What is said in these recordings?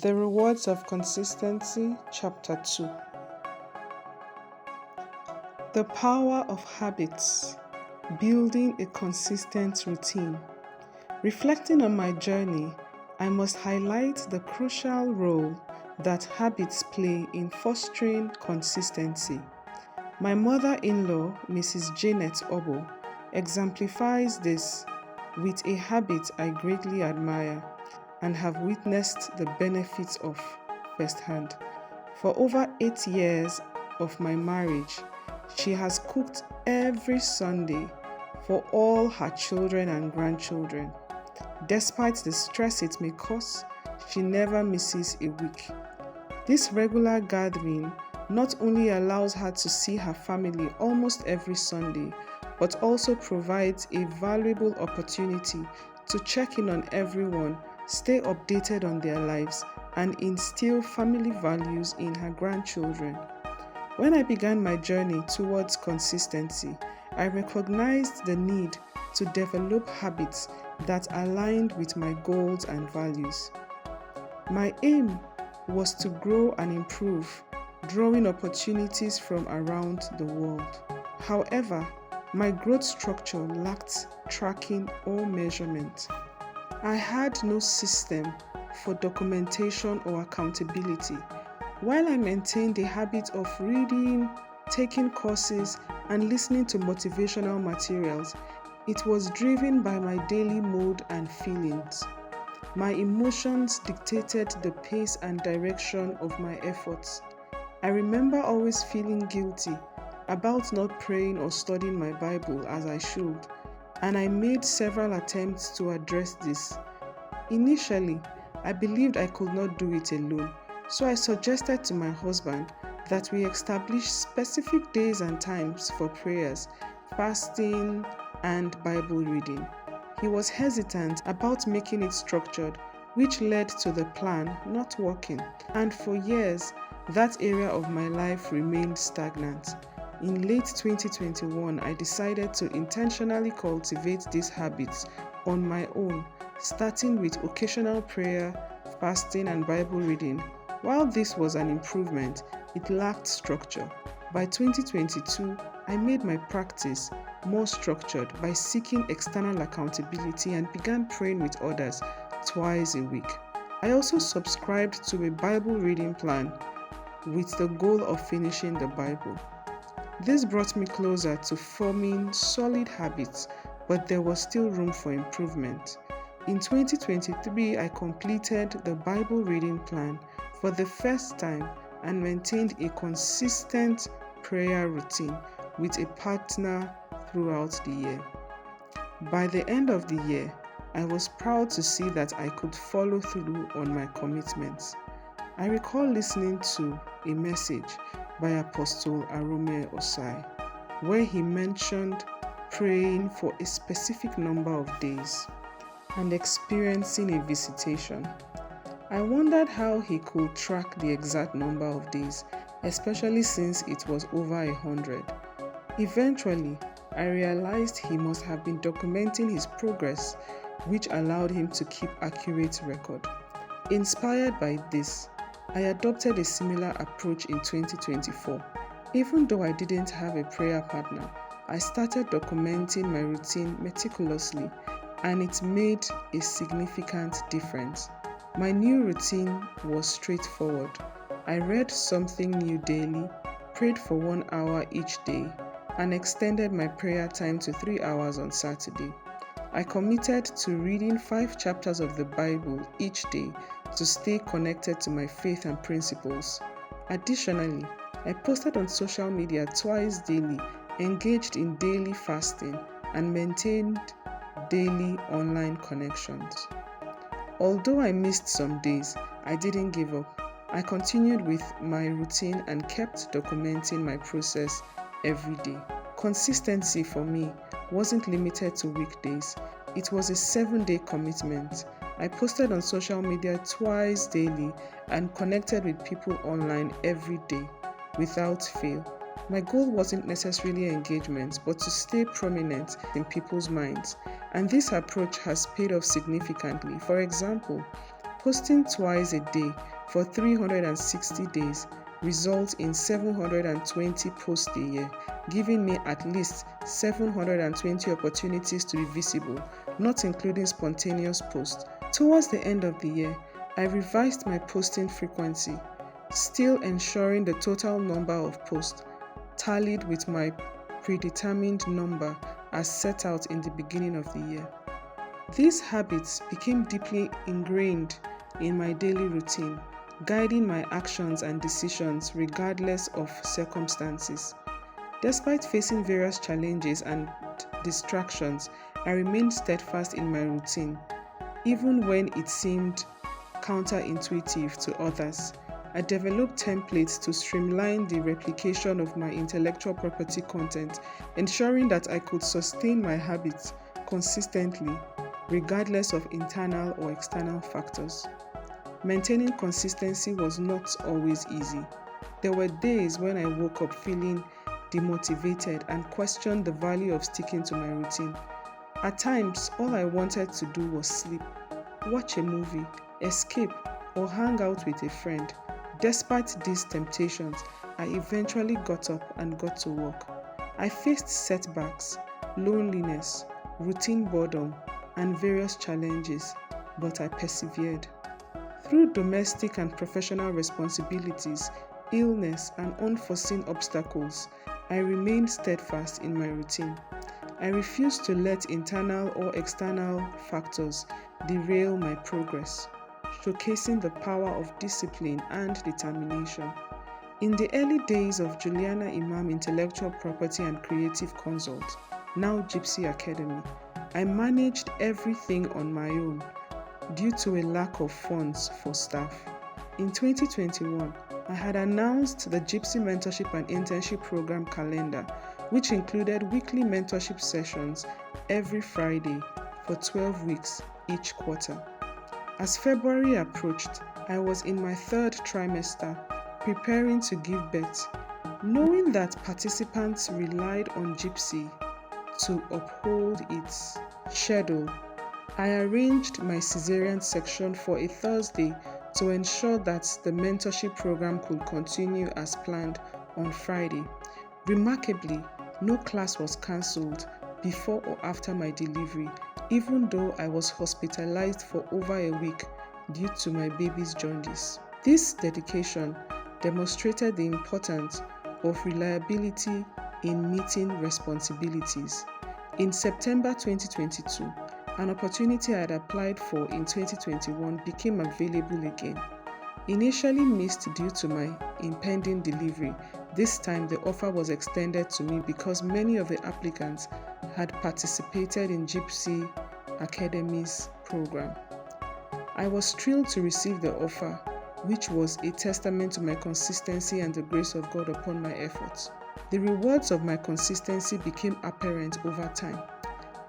The Rewards of Consistency, Chapter 2. The Power of Habits, Building a Consistent Routine. Reflecting on my journey, I must highlight the crucial role that habits play in fostering consistency. My mother-in-law, Mrs. Janet Obo, exemplifies this with a habit I greatly admire and have witnessed the benefits of firsthand. For over 8 years of my marriage, she has cooked every Sunday for all her children and grandchildren. Despite the stress it may cause, she never misses a week. This regular gathering not only allows her to see her family almost every Sunday, but also provides a valuable opportunity to check in on everyone, stay updated on their lives, and instill family values in her grandchildren. When I began my journey towards consistency, I recognized the need to develop habits that aligned with my goals and values. My aim was to grow and improve, drawing opportunities from around the world. However, my growth structure lacked tracking or measurement. I had no system for documentation or accountability. While I maintained the habit of reading, taking courses, and listening to motivational materials, it was driven by my daily mood and feelings. My emotions dictated the pace and direction of my efforts. I remember always feeling guilty about not praying or studying my Bible as I should, and I made several attempts to address this. Initially, I believed I could not do it alone, so I suggested to my husband that we establish specific days and times for prayers, fasting, and Bible reading. He was hesitant about making it structured, which led to the plan not working, and for years, that area of my life remained stagnant. In late 2021, I decided to intentionally cultivate these habits on my own, starting with occasional prayer, fasting, and Bible reading. While this was an improvement, it lacked structure. By 2022, I made my practice more structured by seeking external accountability and began praying with others twice a week. I also subscribed to a Bible reading plan with the goal of finishing the Bible. This brought me closer to forming solid habits, but there was still room for improvement. In 2023, I completed the Bible reading plan for the first time and maintained a consistent prayer routine with a partner throughout the year. By the end of the year, I was proud to see that I could follow through on my commitments. I recall listening to a message by Apostle Arome Osai, where he mentioned praying for a specific number of days and experiencing a visitation. I wondered how he could track the exact number of days, especially since it was over 100. Eventually, I realized he must have been documenting his progress, which allowed him to keep accurate record. Inspired by this, I adopted a similar approach in 2024. Even though I didn't have a prayer partner, I started documenting my routine meticulously, and it made a significant difference. My new routine was straightforward. I read something new daily, prayed for 1 hour each day, and extended my prayer time to 3 hours on Saturday. I committed to reading 5 chapters of the Bible each day to stay connected to my faith and principles. Additionally, I posted on social media twice daily, engaged in daily fasting, and maintained daily online connections. Although I missed some days, I didn't give up. I continued with my routine and kept documenting my process every day. Consistency for me wasn't limited to weekdays. It was a 7-day commitment. I posted on social media twice daily and connected with people online every day without fail. My goal wasn't necessarily engagement, but to stay prominent in people's minds. And this approach has paid off significantly. For example, Posting twice a day for 360 days results in 720 posts a year, giving me at least 720 opportunities to be visible, not including spontaneous posts. Towards the end of the year, I revised my posting frequency, still ensuring the total number of posts tallied with my predetermined number as set out in the beginning of the year. These habits became deeply ingrained in my daily routine, guiding my actions and decisions regardless of circumstances. Despite facing various challenges and distractions, I remained steadfast in my routine, even when it seemed counterintuitive to others. I developed templates to streamline the replication of my intellectual property content, ensuring that I could sustain my habits consistently, regardless of internal or external factors. Maintaining consistency was not always easy. There were days when I woke up feeling demotivated and questioned the value of sticking to my routine. At times, all I wanted to do was sleep, watch a movie, escape, or hang out with a friend. Despite these temptations, I eventually got up and got to work. I faced setbacks, loneliness, routine boredom, and various challenges, but I persevered. Through domestic and professional responsibilities, illness, and unforeseen obstacles, I remained steadfast in my routine. I refused to let internal or external factors derail my progress, showcasing the power of discipline and determination. In the early days of Juliana Imam Intellectual Property and Creative Consult, now Gypsy Academy, I managed everything on my own due to a lack of funds for staff. In 2021, I had announced the Gypsy Mentorship and Internship Program calendar, which included weekly mentorship sessions every Friday for 12 weeks each quarter. As February approached, I was in my third trimester, preparing to give birth. Knowing that participants relied on Gypsy to uphold its schedule, I arranged my cesarean section for a Thursday to ensure that the mentorship program could continue as planned on Friday. Remarkably, no class was cancelled before or after my delivery, even though I was hospitalized for over a week due to my baby's jaundice. This dedication demonstrated the importance of reliability in meeting responsibilities. In September 2022, an opportunity I had applied for in 2021 became available again. Initially missed due to my impending delivery, this time the offer was extended to me because many of the applicants had participated in Gypsy Academy's program. I was thrilled to receive the offer, which was a testament to my consistency and the grace of God upon my efforts. The rewards of my consistency became apparent over time.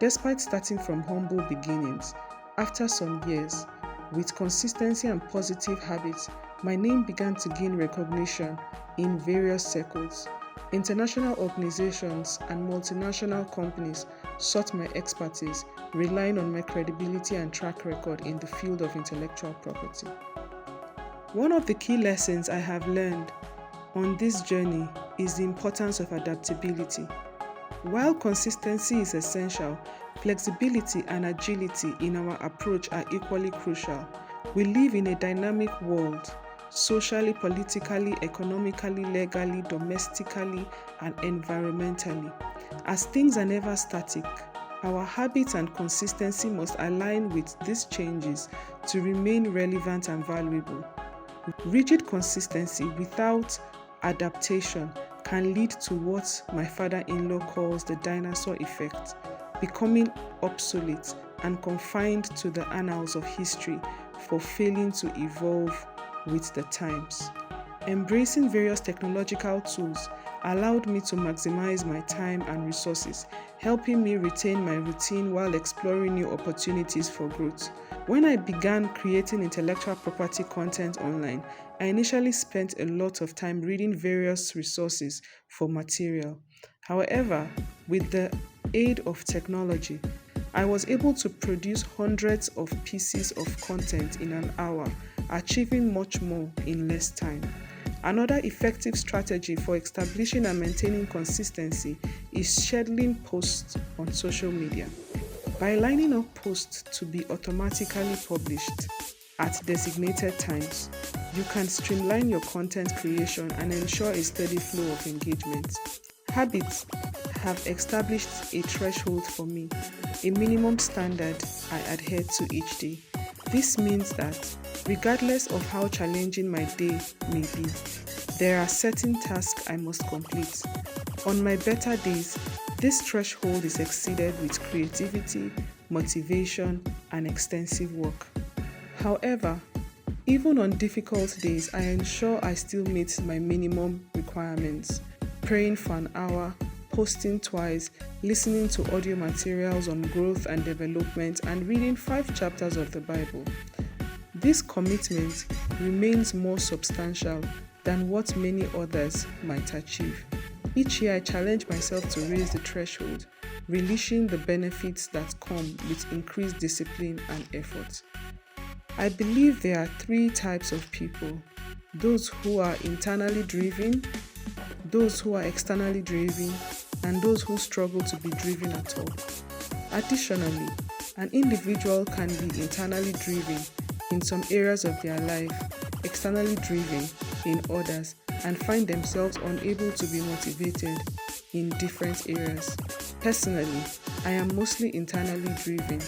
Despite starting from humble beginnings, after some years, with consistency and positive habits, my name began to gain recognition in various circles. International organizations and multinational companies sought my expertise, relying on my credibility and track record in the field of intellectual property. One of the key lessons I have learned on this journey is the importance of adaptability. While consistency is essential, flexibility and agility in our approach are equally crucial. We live in a dynamic world, socially, politically, economically, legally, domestically, and environmentally. As things are never static, our habits and consistency must align with these changes to remain relevant and valuable. Rigid consistency without adaptation can lead to what my father-in-law calls the dinosaur effect, becoming obsolete and confined to the annals of history for failing to evolve with the times. Embracing various technological tools allowed me to maximize my time and resources, helping me retain my routine while exploring new opportunities for growth. When I began creating intellectual property content online, I initially spent a lot of time reading various resources for material. However, with the aid of technology, I was able to produce hundreds of pieces of content in an hour, achieving much more in less time. Another effective strategy for establishing and maintaining consistency is scheduling posts on social media. By lining up posts to be automatically published at designated times, you can streamline your content creation and ensure a steady flow of engagement. Habits have established a threshold for me, a minimum standard I adhere to each day. This means that, regardless of how challenging my day may be, there are certain tasks I must complete. On my better days, this threshold is exceeded with creativity, motivation, and extensive work. However, even on difficult days, I ensure I still meet my minimum requirements, praying for an hour, posting twice, listening to audio materials on growth and development, and reading 5 chapters of the Bible. This commitment remains more substantial than what many others might achieve. Each year, I challenge myself to raise the threshold, relishing the benefits that come with increased discipline and effort. I believe there are 3 types of people: those who are internally driven, those who are externally driven, and those who struggle to be driven at all. Additionally, an individual can be internally driven in some areas of their life, externally driven in others, and find themselves unable to be motivated in different areas. Personally, I am mostly internally driven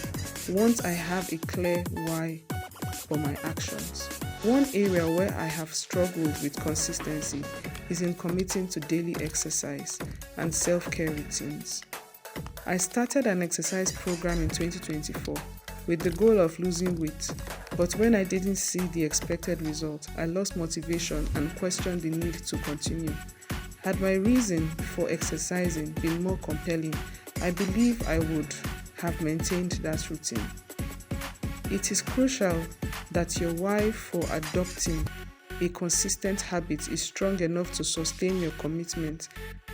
once I have a clear why for my actions. One area where I have struggled with consistency is in committing to daily exercise and self-care routines. I started an exercise program in 2024 with the goal of losing weight, but when I didn't see the expected result, I lost motivation and questioned the need to continue. Had my reason for exercising been more compelling, I believe I would have maintained that routine. It is crucial that your why for adopting a consistent habit is strong enough to sustain your commitment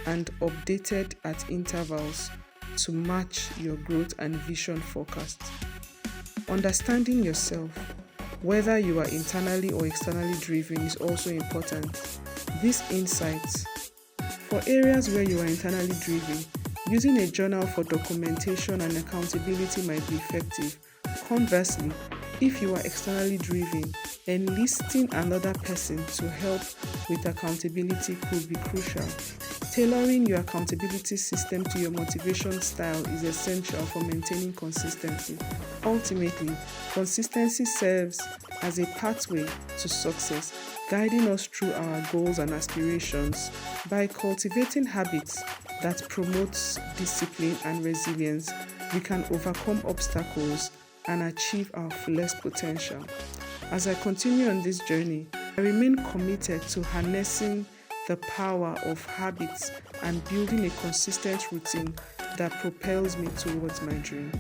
and updated at intervals to match your growth and vision forecast. Understanding yourself, whether you are internally or externally driven, is also important. These insights, for areas where you are internally driven, using a journal for documentation and accountability might be effective. Conversely, if you are externally driven, enlisting another person to help with accountability could be crucial. Tailoring your accountability system to your motivation style is essential for maintaining consistency. Ultimately, consistency serves as a pathway to success, guiding us through our goals and aspirations. By cultivating habits that promote discipline and resilience, we can overcome obstacles and achieve our fullest potential. As I continue on this journey, I remain committed to harnessing the power of habits and building a consistent routine that propels me towards my dream.